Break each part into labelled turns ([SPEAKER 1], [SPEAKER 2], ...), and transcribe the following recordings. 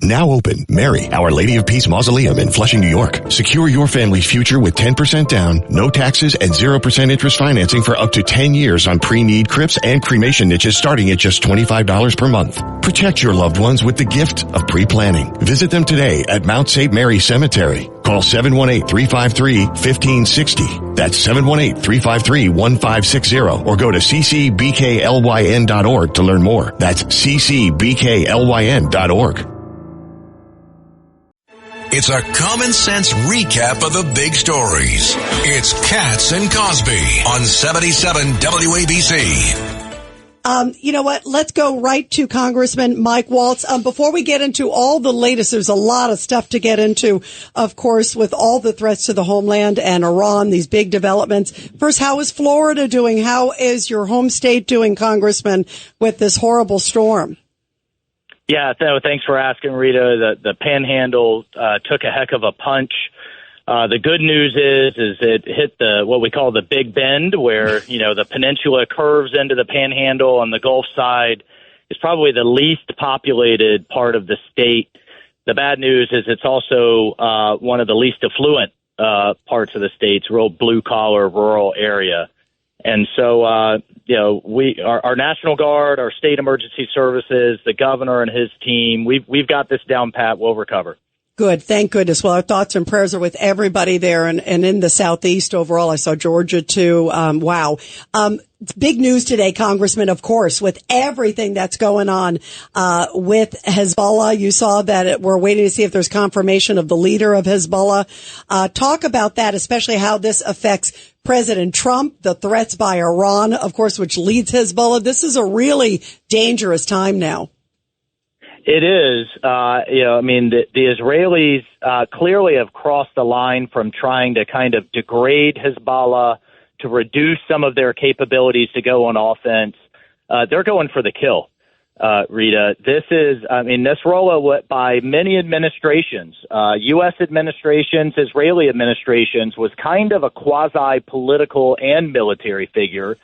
[SPEAKER 1] Now open Mary, Our Lady of Peace Mausoleum in Flushing, New York. Secure your family's future with 10% down, no taxes, and 0% interest financing for up to 10 years on pre-need crypts and cremation niches starting at just $25 per month. Protect your loved ones with the gift of pre-planning. Visit them today at Mount St. Mary Cemetery. Call 718-353-1560. That's 718-353-1560 or go to ccbklyn.org to learn more. That's ccbklyn.org.
[SPEAKER 2] It's a common sense recap of the big stories. It's Katz and Cosby on 77 WABC.
[SPEAKER 3] You know what? Let's go right to Congressman Mike Waltz. Before we get into all the latest, there's a lot of stuff to get into, of course, with all the threats to the homeland and Iran, these big developments. First, how is Florida doing? How is your home state doing, Congressman, with this horrible storm?
[SPEAKER 4] Yeah, thanks for asking, Rita. The Panhandle took a heck of a punch. The good news is it hit what we call the Big Bend, where the peninsula curves into the Panhandle on the Gulf side. It's probably the least populated part of the state. The bad news is it's also one of the least affluent parts of the state. It's a real blue collar rural area. And so, our National Guard, our state emergency services, the governor and his team, we've got this down pat. We'll recover.
[SPEAKER 3] Good. Thank goodness. Well, our thoughts and prayers are with everybody there and in the Southeast overall. I saw Georgia too. Wow. Big news today, Congressman, of course, with everything that's going on, with Hezbollah. You saw that we're waiting to see if there's confirmation of the leader of Hezbollah. Talk about that, especially how this affects President Trump, the threats by Iran, of course, which leads Hezbollah. This is a really dangerous time now.
[SPEAKER 4] It is. The Israelis clearly have crossed the line from trying to kind of degrade Hezbollah to reduce some of their capabilities to go on offense. They're going for the kill, Rita. This Nasrallah, by many administrations, U.S. administrations, Israeli administrations, was kind of a quasi-political and military figure.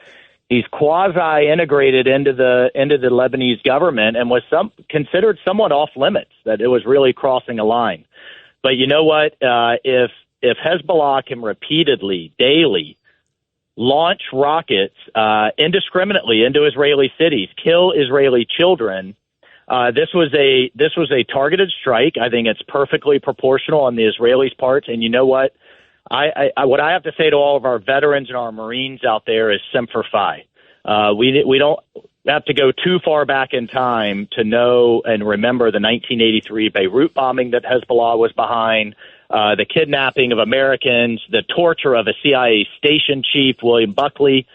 [SPEAKER 4] He's quasi-integrated into the Lebanese government and was considered somewhat off limits, that it was really crossing a line. But you know what? If Hezbollah can repeatedly, daily, launch rockets indiscriminately into Israeli cities, kill Israeli children, this was a targeted strike. I think it's perfectly proportional on the Israelis' part. And you know what? What I have to say to all of our veterans and our Marines out there is Semper Fi. We don't have to go too far back in time to know and remember the 1983 Beirut bombing that Hezbollah was behind, the kidnapping of Americans, the torture of a CIA station chief, William Buckley.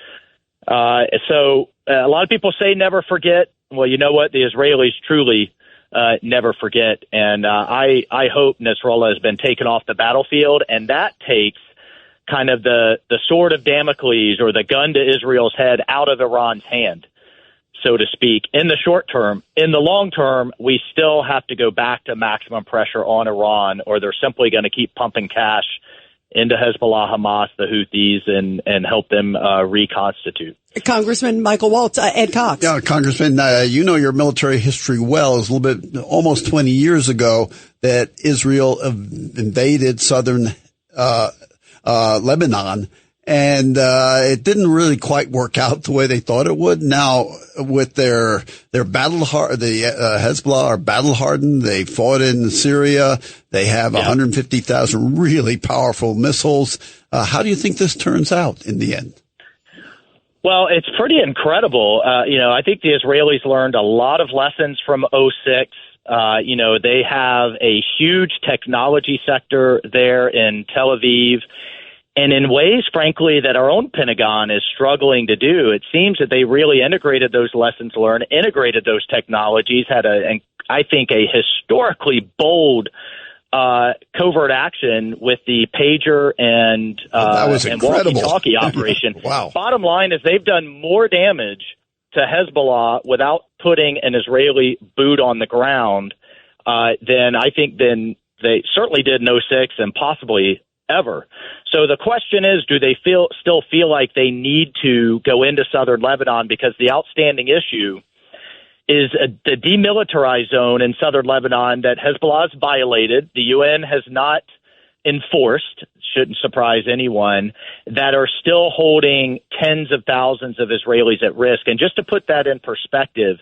[SPEAKER 4] So a lot of people say never forget. Well, you know what? The Israelis truly never forget. And I hope Nasrallah has been taken off the battlefield, and that takes kind of the sword of Damocles or the gun to Israel's head out of Iran's hand, so to speak, in the short term. In the long term, we still have to go back to maximum pressure on Iran, or they're simply going to keep pumping cash into Hezbollah, Hamas, the Houthis, and help them reconstitute.
[SPEAKER 3] Congressman Michael Waltz, Ed Cox.
[SPEAKER 5] Yeah, Congressman, you know your military history well. It was a little bit, almost 20 years ago that Israel invaded southern Lebanon, and it didn't really quite work out the way they thought it would. Now, with their Hezbollah are battle hardened. They fought in Syria. They have 150,000 really powerful missiles. How do you think this turns out in the end?
[SPEAKER 4] Well, it's pretty incredible. I think the Israelis learned a lot of lessons from '06. They have a huge technology sector there in Tel Aviv. And in ways, frankly, that our own Pentagon is struggling to do, it seems that they really integrated those lessons learned, integrated those technologies, had a historically bold covert action with the pager and walkie-talkie operation.
[SPEAKER 5] Wow.
[SPEAKER 4] Bottom line is they've done more damage to Hezbollah without putting an Israeli boot on the ground than they certainly did in '06 and possibly ever. So the question is, do they still feel like they need to go into southern Lebanon? Because the outstanding issue is the demilitarized zone in southern Lebanon that Hezbollah has violated. The UN has not enforced, shouldn't surprise anyone, that are still holding tens of thousands of Israelis at risk. And just to put that in perspective,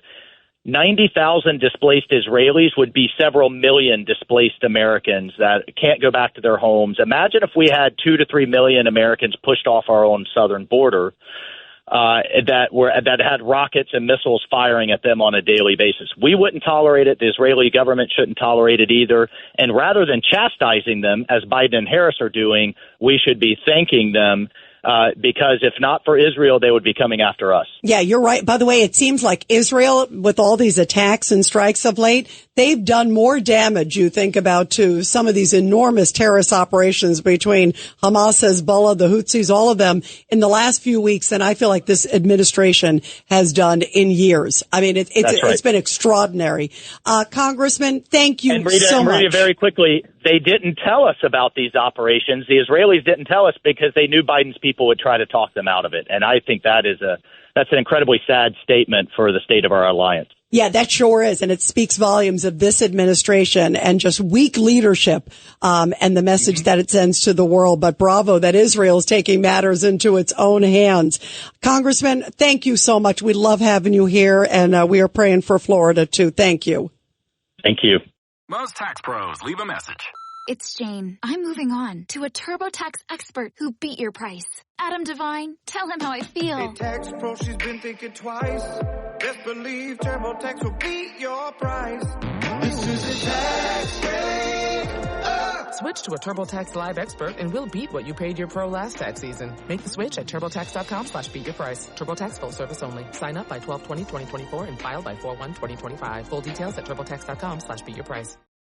[SPEAKER 4] 90,000 displaced Israelis would be several million displaced Americans that can't go back to their homes. Imagine if we had 2 to 3 million Americans pushed off our own southern border that had rockets and missiles firing at them on a daily basis. We wouldn't tolerate it. The Israeli government shouldn't tolerate it either. And rather than chastising them, as Biden and Harris are doing, we should be thanking them. Because if not for Israel, they would be coming after us.
[SPEAKER 3] Yeah, you're right. By the way, it seems like Israel, with all these attacks and strikes of late, they've done more damage, you think about, to some of these enormous terrorist operations between Hamas, Hezbollah, the Houthis, all of them in the last few weeks than I feel like this administration has done in years. I mean, it's been extraordinary. Congressman, thank you so much.
[SPEAKER 4] Rita, very quickly, they didn't tell us about these operations. The Israelis didn't tell us because they knew Biden's people would try to talk them out of it. And I think that's an incredibly sad statement for the state of our alliance.
[SPEAKER 3] Yeah, that sure is. And it speaks volumes of this administration and just weak leadership, and the message that it sends to the world. But bravo that Israel is taking matters into its own hands. Congressman, thank you so much. We love having you here, and we are praying for Florida too. Thank you.
[SPEAKER 4] Thank you.
[SPEAKER 6] Most tax pros leave a message.
[SPEAKER 7] It's Jane. I'm moving on to a TurboTax expert who beat your price. Adam Devine, tell him how I feel.
[SPEAKER 8] Hey, tax pro, she's been thinking twice. Best believe TurboTax will beat your price. This is a tax break.
[SPEAKER 9] Switch to a TurboTax Live expert and we'll beat what you paid your pro last tax season. Make the switch at TurboTax.com/beatyourprice. TurboTax full service only. Sign up by 12/20/2024 and file by 4/1/2025. Full details at TurboTax.com/beatyourprice.